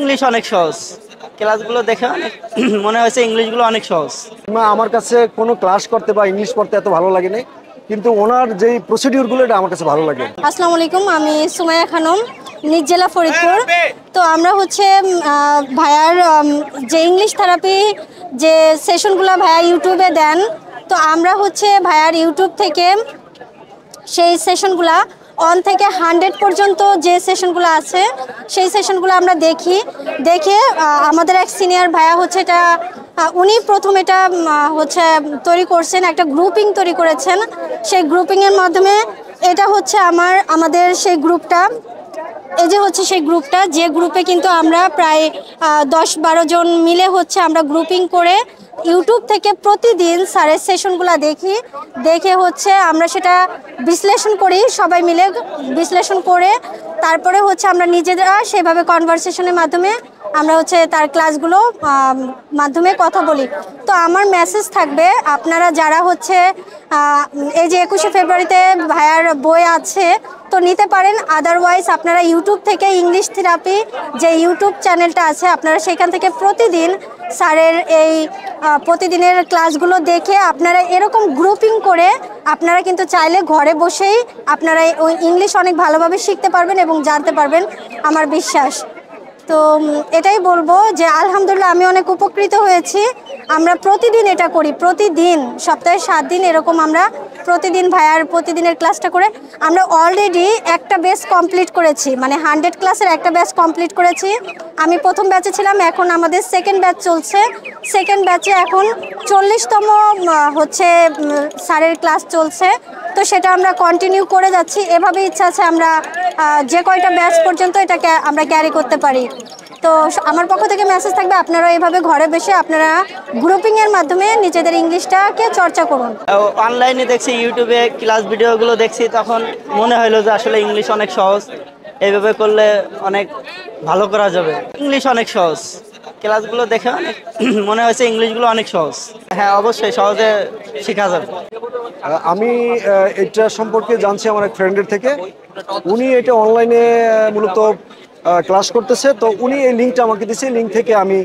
English অনেক সহজ। ক্লাসগুলো দেখে অনেক মনে হয়েছে ইংলিশগুলো অনেক সহজ। আমার কাছে কোনো ক্লাস করতে বা ইংলিশ পড়তে এত ভালো লাগেনি, কিন্তু ওনার যেই প্রসিডিউরগুলো এটা আমার কাছে ভালো লাগে। আসসালামু আলাইকুম, আমি সুমাইয়া খানম, নিজ জেলা ফরিদপুর। তো আমরা হচ্ছে ভাইয়ার যে ইংলিশ থেরাপি যে সেশনগুলো ভাইয়া ইউটিউবে দেন, তো আমরা হচ্ছে ভাইয়ার ইউটিউব থেকে সেই সেশনগুলা 1 থেকে 100 পর্যন্ত যে সেশনগুলো আছে সেই সেশনগুলো আমরা দেখে আমাদের এক সিনিয়র ভাইয়া হচ্ছে এটা উনি প্রথম এটা হচ্ছে তৈরি করছেন, একটা গ্রুপিং তৈরি করেছেন। সেই গ্রুপিংয়ের মাধ্যমে এটা হচ্ছে আমাদের সেই গ্রুপটা, এই যে হচ্ছে সেই গ্রুপটা, যে গ্রুপে কিন্তু আমরা প্রায় 10-12 জন মিলে হচ্ছে আমরা গ্রুপিং করে ইউটিউব থেকে প্রতিদিন স্যারের সেশনগুলো দেখে হচ্ছে আমরা সেটা বিশ্লেষণ করি, সবাই মিলে বিশ্লেষণ করে তারপরে হচ্ছে আমরা নিজেরা সেভাবে কনভারসেশনের মাধ্যমে আমরা হচ্ছে তার ক্লাসগুলো মাধ্যমে কথা বলি। তো আমার মেসেজ থাকবে, আপনারা যারা হচ্ছে এই যে 21শে ফেব্রুয়ারিতে ভাইয়ার বই আছে তো নিতে পারেন, আদারওয়াইজ আপনারা ইউটিউব থেকে ইংলিশ থেরাপি যে ইউটিউব চ্যানেলটা আছে আপনারা সেখান থেকে প্রতিদিন স্যারের এই প্রতিদিনের ক্লাসগুলো দেখে আপনারা এরকম গ্রুপিং করে আপনারা কিন্তু চাইলে ঘরে বসেই আপনারা ওই ইংলিশ অনেক ভালোভাবে শিখতে পারবেন এবং জানতে পারবেন আমার বিশ্বাস। তো এটাই বলবো যে আলহামদুলিল্লাহ আমি অনেক উপকৃত হয়েছি। আমরা প্রতিদিন এটা করি, প্রতিদিন সপ্তাহে 7 দিন এরকম আমরা প্রতিদিন ভাইয়ার প্রতিদিনের ক্লাসটা করে আমরা অলরেডি একটা ব্যাচ কমপ্লিট করেছি, মানে 100 ক্লাসের একটা ব্যাচ কমপ্লিট করেছি। আমি প্রথম ব্যাচে ছিলাম, এখন আমাদের সেকেন্ড ব্যাচ চলছে। সেকেন্ড ব্যাচে এখন 40তম হচ্ছে স্যারের ক্লাস চলছে, তো সেটা আমরা কন্টিনিউ করে যাচ্ছি। এভাবে ইচ্ছা আছে আমরা যে কয়টা ব্যাচ পর্যন্ত এটাকে আমরা ক্যারি করতে পারি। তো আমার পক্ষ থেকে মেসেজ থাকবে, আপনারা এইভাবে ঘরে বসে আপনারা গ্রুপিংয়ের মাধ্যমে নিজেদের ইংলিশটাকে চর্চা করুন। অনলাইনে দেখছি, ইউটিউবে ক্লাস ভিডিওগুলো দেখছি, তখন মনে হলো যে আসলে ইংলিশ অনেক সহজ, এইভাবে করলে অনেক ভালো করা যাবে। ইংলিশ অনেক সহজ, ক্লাসগুলো দেখে অনেক মনে হয়েছে ইংলিশগুলো অনেক সহজ। হ্যাঁ, অবশ্যই সহজে শেখা যাবে। আমি এটা সম্পর্কে জানছি আমার এক ফ্রেন্ডের থেকে। উনি এটা অনলাইনে মূলত ক্লাস করতেছে, তো উনি এই লিঙ্কটা আমাকে দিয়েছে। লিঙ্ক থেকে আমি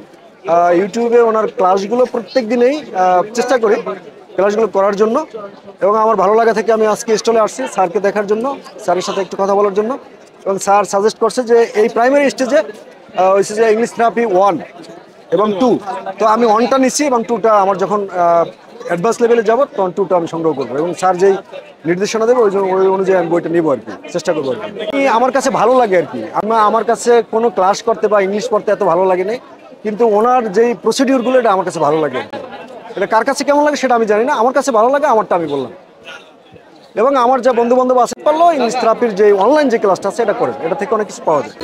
ইউটিউবে ওনার ক্লাসগুলো প্রত্যেক দিনেই চেষ্টা করি ক্লাসগুলো করার জন্য, এবং আমার ভালো লাগা থেকে আমি আজকে স্টলে আসছি স্যারকে দেখার জন্য, স্যারের সাথে একটু কথা বলার জন্য। এবং স্যার সাজেস্ট করছে যে এই প্রাইমারি স্টেজে হচ্ছে যে ইংলিশ থেরাপি 1 এবং 2, তো আমি 1টা নিচ্ছি এবং 2টা আমার যখন অ্যাডভান্স লেভেলে যাবো তখন 2টা আমি সংগ্রহ করবো, এবং স্যার যেই নির্দেশনা দেবে ওই অনুযায়ী আমি বইটা নিবো আর কি, চেষ্টা করবো আর কি। আমার কাছে ভালো লাগে আর কি। আমার কাছে কোনো ক্লাস করতে বা ইংলিশ পড়তে এত ভালো লাগেনি, কিন্তু ওনার যেই প্রসিডিউরগুলো এটা আমার কাছে ভালো লাগে আর কি। এটা কার কাছে কেমন লাগে সেটা আমি জানি না, আমার কাছে ভালো লাগে, আমারটা আমি বললাম। এবং আমার যা বন্ধু বান্ধব আছে পারলো ইংলিশ থেরাপির যে অনলাইন যে ক্লাসটা আছে এটা করে, এটা থেকে অনেক কিছু পাওয়া যায়।